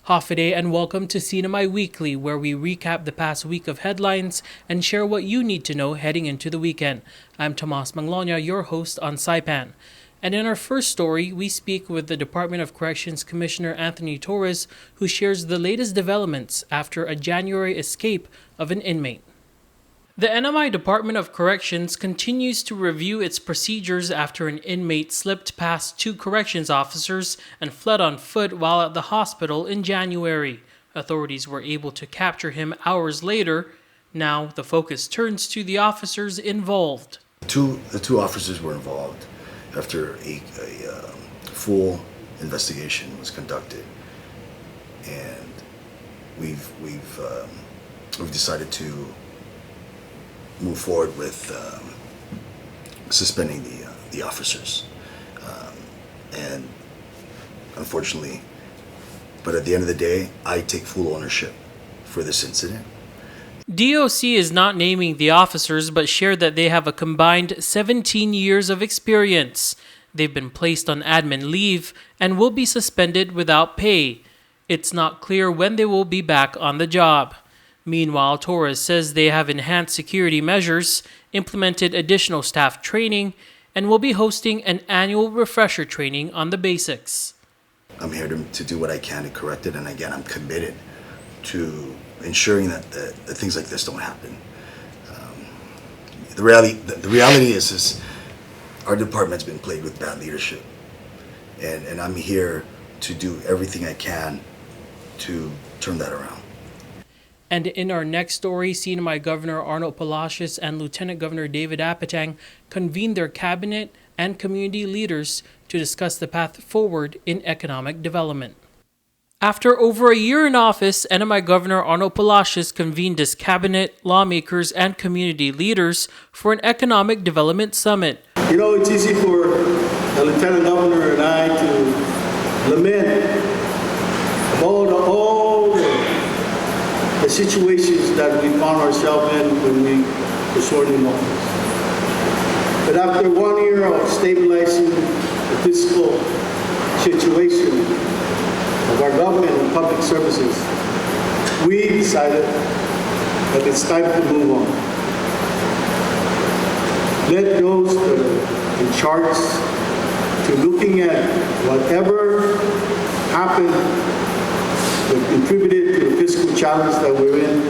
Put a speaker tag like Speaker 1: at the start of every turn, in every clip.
Speaker 1: Hafiday and welcome to CNMI Weekly, where we recap the past week of headlines and share what you need to know heading into the weekend. I'm Thomas Manglona, your host on Saipan. And in our first story, we speak with the Department of Corrections Commissioner Anthony Torres, who shares the latest developments after a January escape of an inmate. The NMI Department of Corrections continues to review its procedures after an inmate slipped past two corrections officers and fled on foot while at the hospital in January. Authorities were able to capture him hours later. Now the focus turns to the officers involved.
Speaker 2: The two officers were involved after a full investigation was conducted, and we've decided to move forward with suspending the officers, and unfortunately, but at the end of the day, I take full ownership for this incident.
Speaker 1: DOC is not naming the officers but shared that they have a combined 17 years of experience. They've been placed on admin leave and will be suspended without pay. It's not clear when they will be back on the job. Meanwhile, Torres says they have enhanced security measures, implemented additional staff training, and will be hosting an annual refresher training on the basics.
Speaker 2: I'm here to do what I can to correct it, and again, I'm committed to ensuring that things like this don't happen. The reality is our department's been plagued with bad leadership, and I'm here to do everything I can to turn that around.
Speaker 1: And in our next story, CNMI Governor Arnold Palacios and Lieutenant Governor David Apatang convened their cabinet and community leaders to discuss the path forward in economic development. After over a year in office, NMI Governor Arnold Palacios convened his cabinet, lawmakers, and community leaders for an economic development summit.
Speaker 3: You know, it's easy for the Lieutenant Governor and I to lament about all the situations that we found ourselves in when we were sworn in office. But after 1 year of stabilizing the fiscal situation of our government and public services, we decided that it's time to move on. Let those that are in charge to looking at whatever happened that contributed to the fiscal challenge that we're in,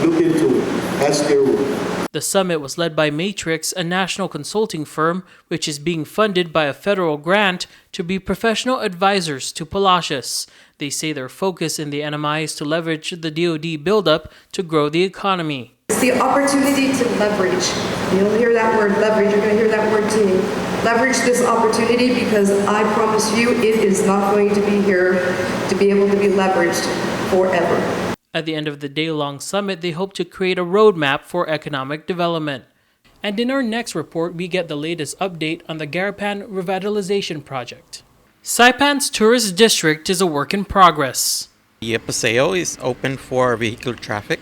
Speaker 3: look into it. That's their work.
Speaker 1: The summit was led by Matrix, a national consulting firm which is being funded by a federal grant to be professional advisors to Palacios. They say their focus in the NMI is to leverage the DoD buildup to grow the economy.
Speaker 4: It's the opportunity to leverage. You'll hear that word leverage. You're going to hear that word too. Leverage this opportunity, because I promise you it is not going to be here to be able to be leveraged forever.
Speaker 1: At the end of the day-long summit, they hope to create a roadmap for economic development. And in our next report, we get the latest update on the Garapan Revitalization Project. Saipan's tourist district is a work in progress.
Speaker 5: The Paseo is open for vehicular traffic.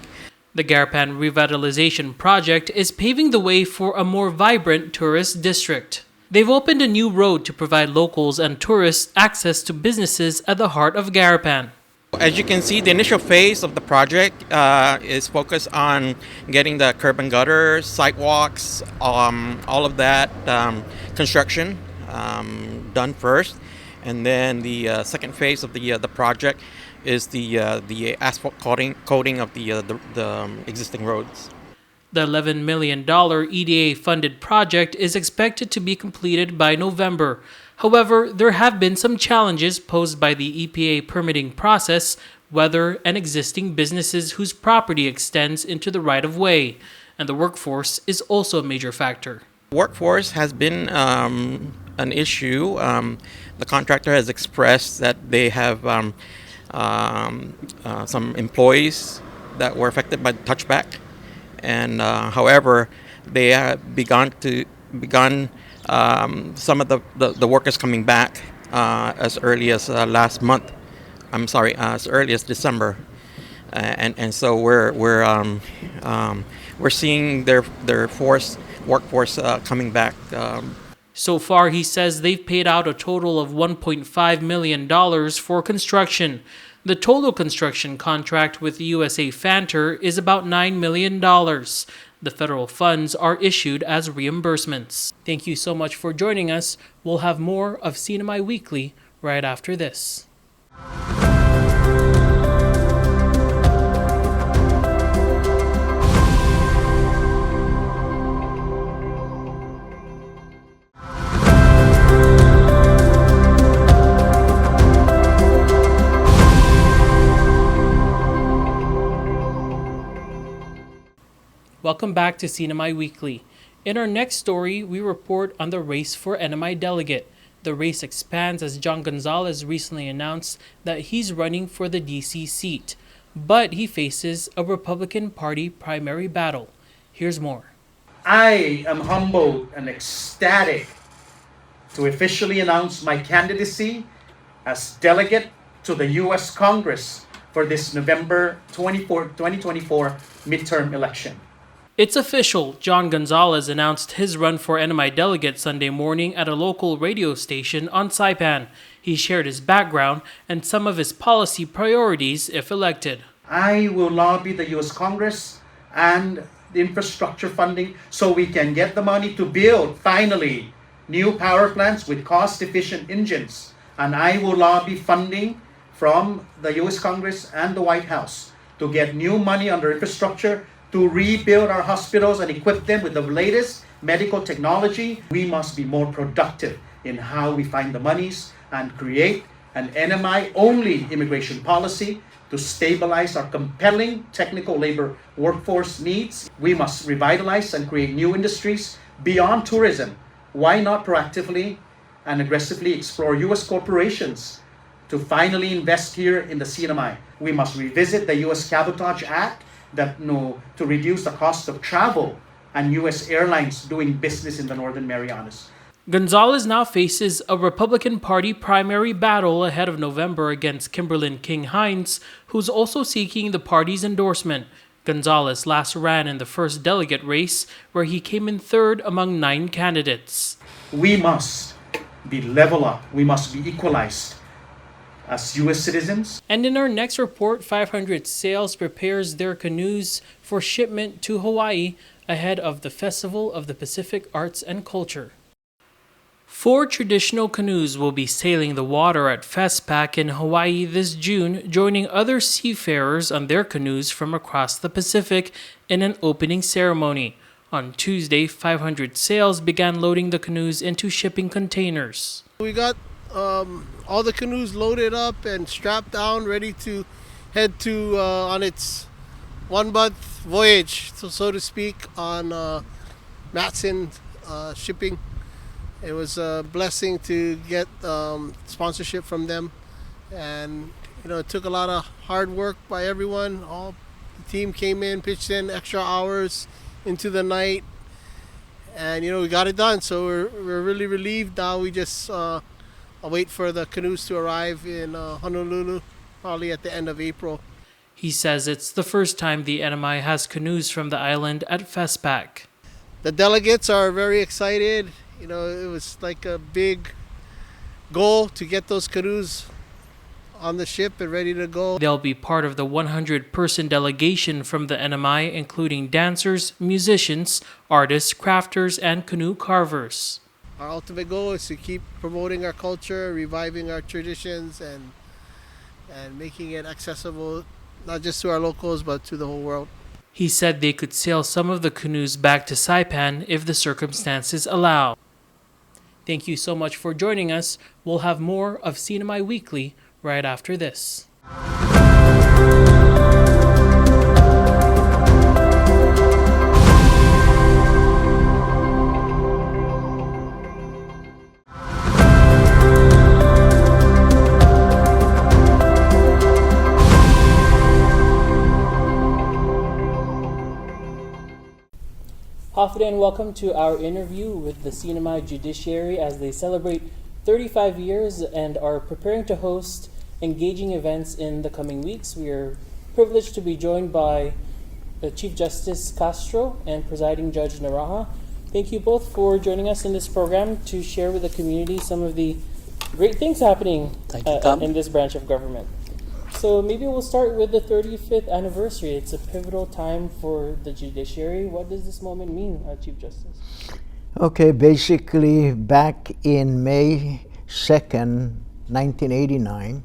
Speaker 1: The Garapan Revitalization Project is paving the way for a more vibrant tourist district. They've opened a new road to provide locals and tourists access to businesses at the heart of Garapan.
Speaker 5: As you can see, the initial phase of the project is focused on getting the curb and gutter, sidewalks, all of that construction done first. And then the second phase of the project is the asphalt coating of the existing roads.
Speaker 1: The $11 million EDA-funded project is expected to be completed by November. However, there have been some challenges posed by the EPA permitting process, weather, and existing businesses whose property extends into the right-of-way. And the workforce is also a major factor.
Speaker 5: Workforce has been an issue. The contractor has expressed that they have some employees that were affected by the touchback. And however, they have begun some of the workers coming back as early as as early as December, and so we're seeing their workforce coming back.
Speaker 1: So far, he says they've paid out a total of $1.5 million for construction. The total construction contract with the USA Fanter is about $9 million. The federal funds are issued as reimbursements. Thank you so much for joining us. We'll have more of CNMI Weekly right after this. Welcome back to CNMI Weekly. In our next story, we report on the race for NMI Delegate. The race expands as John Gonzalez recently announced that he's running for the DC seat, but he faces a Republican Party primary battle. Here's more.
Speaker 6: I am humbled and ecstatic to officially announce my candidacy as delegate to the U.S. Congress for this November 2024 midterm election.
Speaker 1: It's official. John Gonzalez announced his run for NMI Delegate Sunday morning at a local radio station on Saipan. He shared his background and some of his policy priorities if elected.
Speaker 6: I will lobby the U.S. Congress and the infrastructure funding so we can get the money to build, finally, new power plants with cost-efficient engines. And I will lobby funding from the U.S. Congress and the White House to get new money under infrastructure to rebuild our hospitals and equip them with the latest medical technology. We must be more productive in how we find the monies and create an NMI-only immigration policy to stabilize our compelling technical labor workforce needs. We must revitalize and create new industries beyond tourism. Why not proactively and aggressively explore U.S. corporations to finally invest here in the CNMI? We must revisit the U.S. Cabotage Act to reduce the cost of travel and U.S. airlines doing business in the Northern Marianas.
Speaker 1: Gonzalez now faces a Republican Party primary battle ahead of November against Kimberlyn King Hines, who's also seeking the party's endorsement. Gonzalez last ran in the first delegate race, where he came in third among 9 candidates.
Speaker 6: We must be level up. We must be equalized as U.S. citizens.
Speaker 1: And in our next report, 500 Sails prepares their canoes for shipment to Hawaii ahead of the Festival of the Pacific Arts and Culture. 4 traditional canoes will be sailing the water at FestPac in Hawaii this June, joining other seafarers on their canoes from across the Pacific in an opening ceremony. On Tuesday, 500 Sails began loading the canoes into shipping containers.
Speaker 7: We got all the canoes loaded up and strapped down, ready to head to on its 1-month voyage, so to speak, on Matson shipping. It was a blessing to get sponsorship from them, and it took a lot of hard work by everyone. All the team came in, pitched in extra hours into the night, and we got it done. So we're really relieved now. We just wait for the canoes to arrive in Honolulu, probably at the end of April.
Speaker 1: He says it's the first time the NMI has canoes from the island at FestPac.
Speaker 7: The delegates are very excited. It was like a big goal to get those canoes on the ship and ready to go.
Speaker 1: They'll be part of the 100-person delegation from the NMI, including dancers, musicians, artists, crafters, and canoe carvers.
Speaker 7: Our ultimate goal is to keep promoting our culture, reviving our traditions, and making it accessible not just to our locals but to the whole world.
Speaker 1: He said they could sail some of the canoes back to Saipan if the circumstances allow. Thank you so much for joining us. We'll have more of CNMI Weekly right after this. Hafide, and welcome to our interview with the CNMI Judiciary as they celebrate 35 years and are preparing to host engaging events in the coming weeks. We are privileged to be joined by Chief Justice Castro and Presiding Judge Naraha. Thank you both for joining us in this program to share with the community some of the great things happening in this branch of government. So maybe we'll start with the 35th anniversary. It's a pivotal time for the judiciary. What does this moment mean, Chief Justice?
Speaker 8: Okay, basically back in May 2nd, 1989,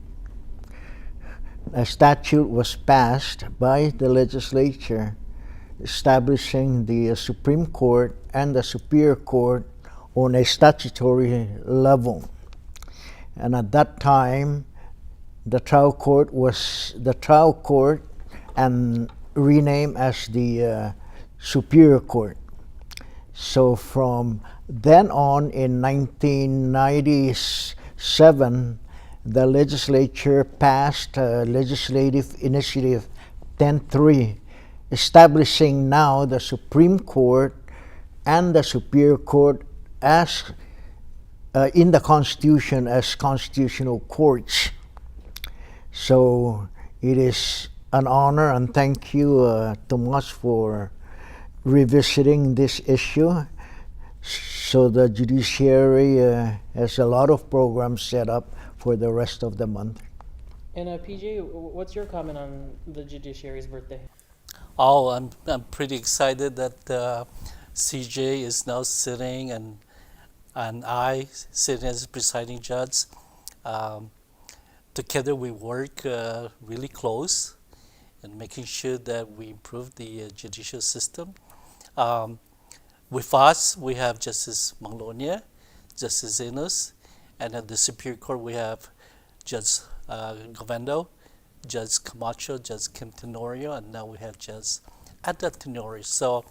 Speaker 8: a statute was passed by the legislature establishing the Supreme Court and the Superior Court on a statutory level. And at that time, the trial court was the trial court and renamed as the Superior Court. So from then on, in 1997, the legislature passed Legislative Initiative 10.3, establishing now the Supreme Court and the Superior Court as in the Constitution as constitutional courts. So it is an honor, and thank you, Tomas, for revisiting this issue. So the judiciary has a lot of programs set up for the rest of the month.
Speaker 1: And PJ, what's your comment on the judiciary's birthday?
Speaker 9: Oh, I'm pretty excited that CJ is now sitting and I sitting as presiding judge. Together we work really close in making sure that we improve the judicial system. With us, we have Justice Manglona, Justice Enos, and at the Superior Court we have Judge Govendo, Judge Camacho, Judge Kim Tenorio, and now we have Judge Ada Tenorio. So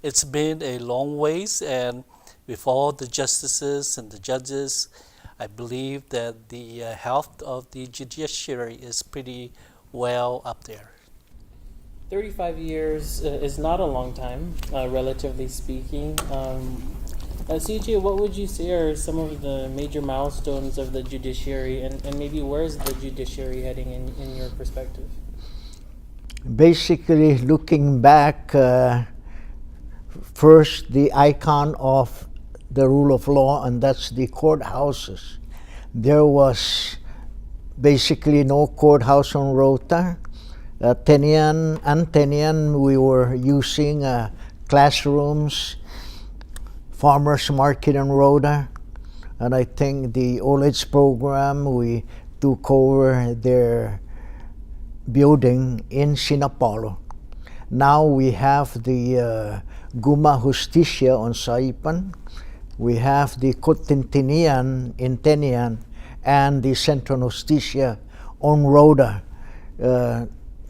Speaker 9: it's been a long ways, and with all the justices and the judges, I believe that the health of the judiciary is pretty well up there.
Speaker 1: 35 years is not a long time, relatively speaking. CJ, what would you say are some of the major milestones of the judiciary, and maybe where's the judiciary heading in your perspective?
Speaker 8: Basically, looking back, first the icon of the rule of law, and that's the courthouses. There was basically no courthouse on Rota. Tenian and Tenian, we were using classrooms, farmers market in Rota, and I think the OLED's program, we took over their building in Sinapolo. Now we have the Guma Justicia on Saipan, we have the Cotintinian in Tenian, and the Central Justicia on Rota.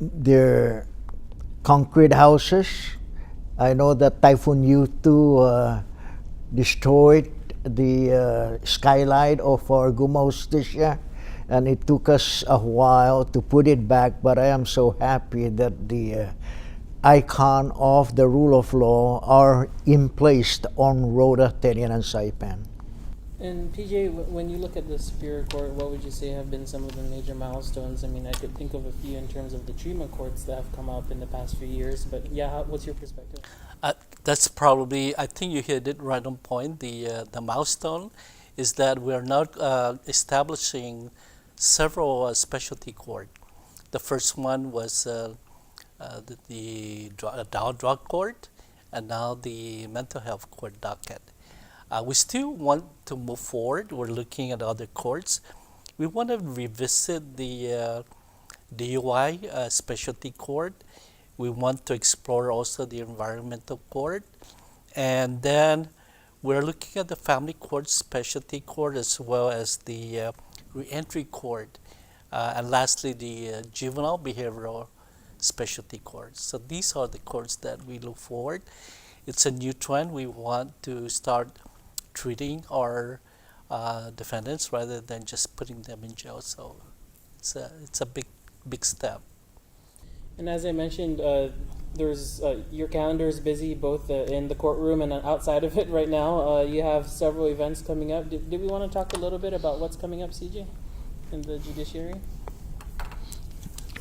Speaker 8: They're concrete houses. I know that Typhoon U2 destroyed the skylight of our Guma Justicia, and it took us a while to put it back, but I am so happy that the icon of the rule of law are in place on Rota, Tenian, and Saipan.
Speaker 1: And PJ, when you look at the Superior Court, what would you say have been some of the major milestones? I mean, I could think of a few in terms of the treatment courts that have come up in the past few years, but yeah, what's your perspective?
Speaker 9: That's probably, I think you hit it right on point. The milestone is that we are now establishing several specialty court. The first one was the drug court, and now the mental health court docket. We still want to move forward. We're looking at other courts. We want to revisit the DUI specialty court. We want to explore also the environmental court. And then we're looking at the family court specialty court as well as the reentry court. And lastly, the juvenile behavioral specialty court. So these are the courts that we look forward. It's a new trend. We want to start treating our defendants rather than just putting them in jail. So it's a big step.
Speaker 1: And as I mentioned, there's your calendar is busy both in the courtroom and outside of it right now. You have several events coming up. Did we want to talk a little bit about what's coming up, CJ, in the judiciary?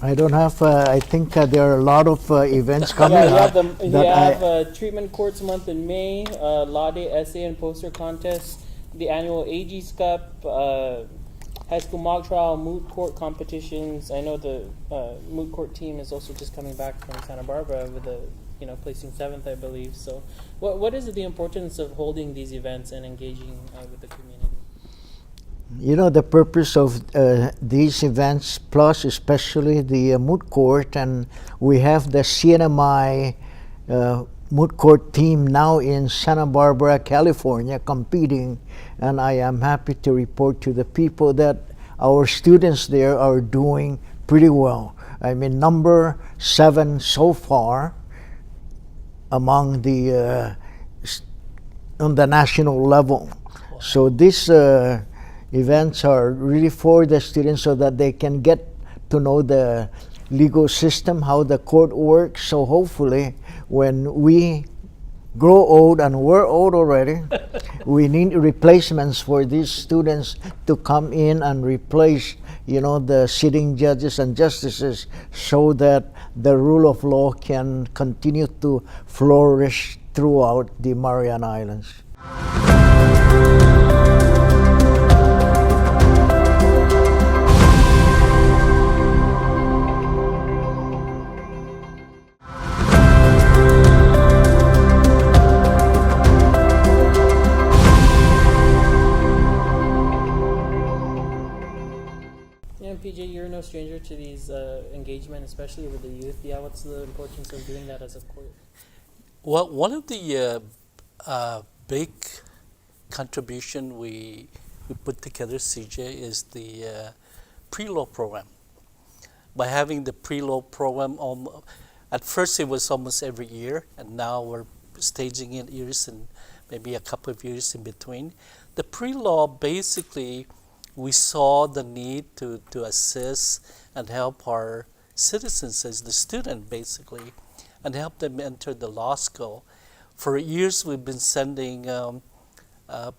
Speaker 8: I don't have, I think there are a lot of events coming up.
Speaker 1: You have Treatment Courts Month in May, Law Day Essay and Poster Contest, the annual AG's Cup, high school mock trial, moot court competitions. I know the moot court team is also just coming back from Santa Barbara with the placing 7th, I believe. So, what is the importance of holding these events and engaging with the community?
Speaker 8: The purpose of these events, plus especially the moot court, and we have the CNMI moot court team now in Santa Barbara, California, competing, and I am happy to report to the people that our students there are doing pretty well. I mean, number 7 so far among the on the national level. So these events are really for the students so that they can get to know the legal system, how the court works. So hopefully when we grow old, and we're old already, we need replacements for these students to come in and replace the sitting judges and justices, so that the rule of law can continue to flourish throughout the Mariana Islands.
Speaker 1: PJ, you're no stranger to these engagement, especially with the youth. Yeah, what's the importance of doing that as a court?
Speaker 9: Well, one of the big contribution we put together, CJ, is the pre-law program. By having the pre-law program, at first it was almost every year, and now we're staging it years and maybe a couple of years in between. The pre-law, basically, we saw the need to assist and help our citizens as the student, basically, and help them enter the law school. For years, we've been sending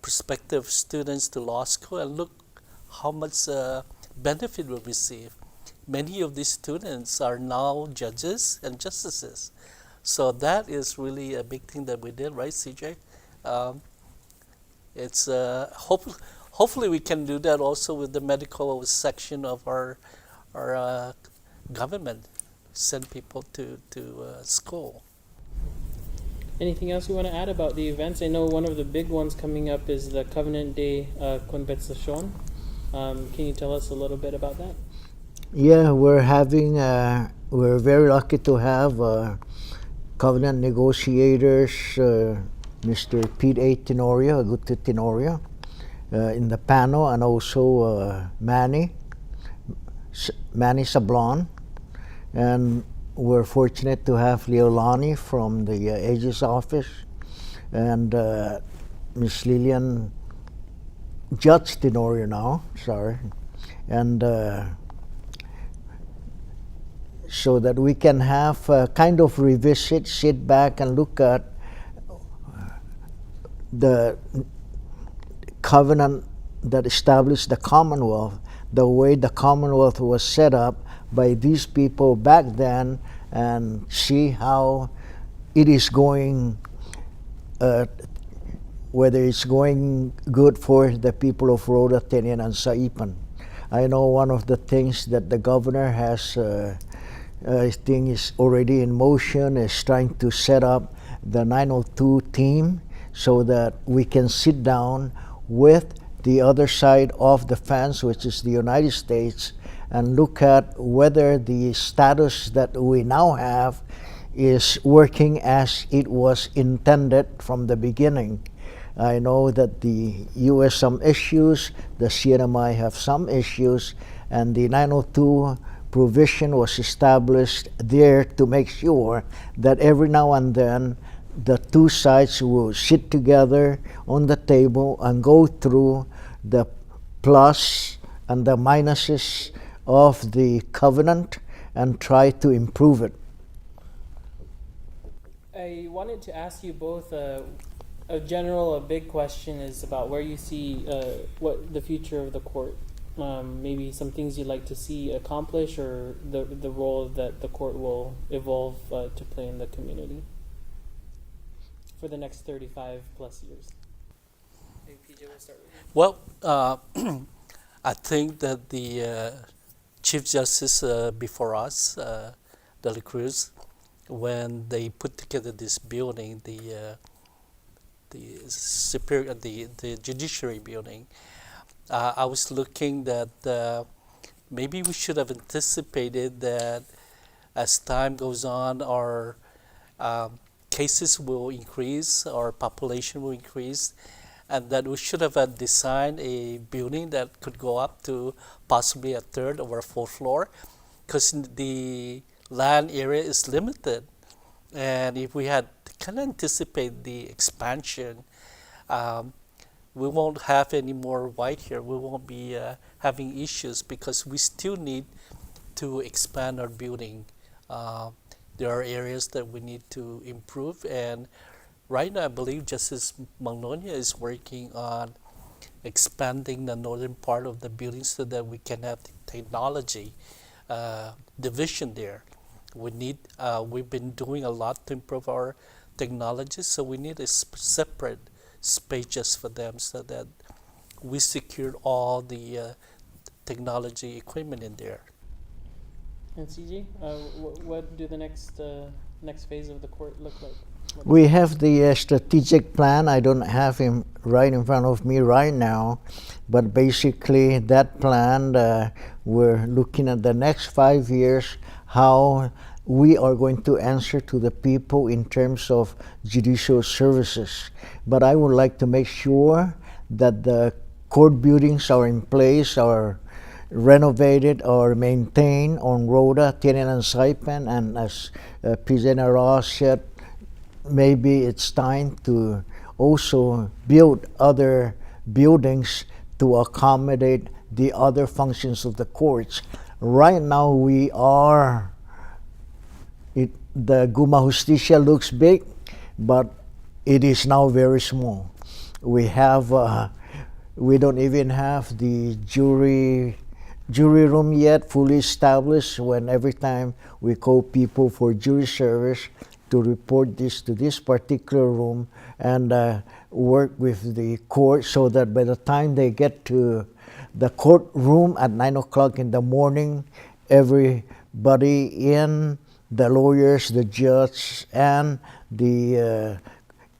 Speaker 9: prospective students to law school, and look how much benefit we receive. Many of these students are now judges and justices. So that is really a big thing that we did, right, CJ? It's hopefully we can do that also with the medical section of our government, send people to school.
Speaker 1: Anything else you want to add about the events? I know one of the big ones coming up is the Covenant Day Convention. Can you tell us a little bit about that?
Speaker 8: Yeah, we're very lucky to have covenant negotiators, Mr. Pete A. Tenorio, Augusto Tenorio, in the panel, and also Manny Sablon. And we're fortunate to have Leolani from the Aegis office, and Miss Lillian, Judge Tenorio now, sorry. And so that we can have kind of revisit, sit back and look at the covenant that established the Commonwealth, the way the Commonwealth was set up by these people back then, and see how it is going, whether it's going good for the people of Rota, Tinian, and Saipan. I know one of the things that the governor has, I think is already in motion, is trying to set up the 902 team so that we can sit down with the other side of the fence, which is the United States, and look at whether the status that we now have is working as it was intended from the beginning. I know that the U.S. some issues, the CNMI have some issues, and the 902 provision was established there to make sure that every now and then the two sides will sit together on the table and go through the plus and the minuses of the covenant and try to improve it.
Speaker 1: I wanted to ask you both a big question is about where you see what the future of the court. Maybe some things you'd like to see accomplish, or the role that the court will evolve to play in the community for the next 35 plus years. Maybe PJ will start with you.
Speaker 9: Well, I think that the Chief Justice before us, De La Cruz, when they put together this building, the judiciary building, I was looking that maybe we should have anticipated that as time goes on, our cases will increase, our population will increase, and that we should have designed a building that could go up to possibly a third or a fourth floor, because the land area is limited. And if we had kind of anticipate the expansion, we won't have any more white here. We won't be having issues because we still need to expand our building. There are areas that we need to improve, and right now I believe Justice Manglona is working on expanding the northern part of the building so that we can have the technology division there. We've been doing a lot to improve our technology, so we need a separate space just for them so that we secured all the technology equipment in there.
Speaker 1: And CJ, what do the next phase of the court look like?
Speaker 8: We have the strategic plan. I don't have him right in front of me right now, but basically that plan, we're looking at the next 5 years, how we are going to answer to the people in terms of judicial services. But I would like to make sure that the court buildings are in place, are renovated or maintained on Rhoda, Tinian, and Saipan. And as President Ross said, maybe it's time to also build other buildings to accommodate the other functions of the courts. Right now the Guma Justicia looks big, but it is now very small. We don't even have the jury room yet fully established, when every time we call people for jury service to report this to this particular room and work with the court so that by the time they get to the courtroom at 9 o'clock in the morning, everybody in, the lawyers, the judge, and the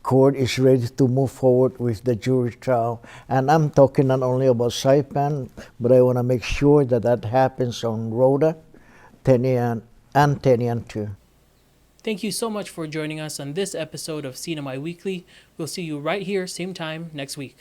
Speaker 8: court is ready to move forward with the jury trial. And I'm talking not only about Saipan, but I want to make sure that that happens on Rhoda, Tinian, and Tinian too.
Speaker 1: Thank you so much for joining us on this episode of CNMI Weekly. We'll see you right here, same time next week.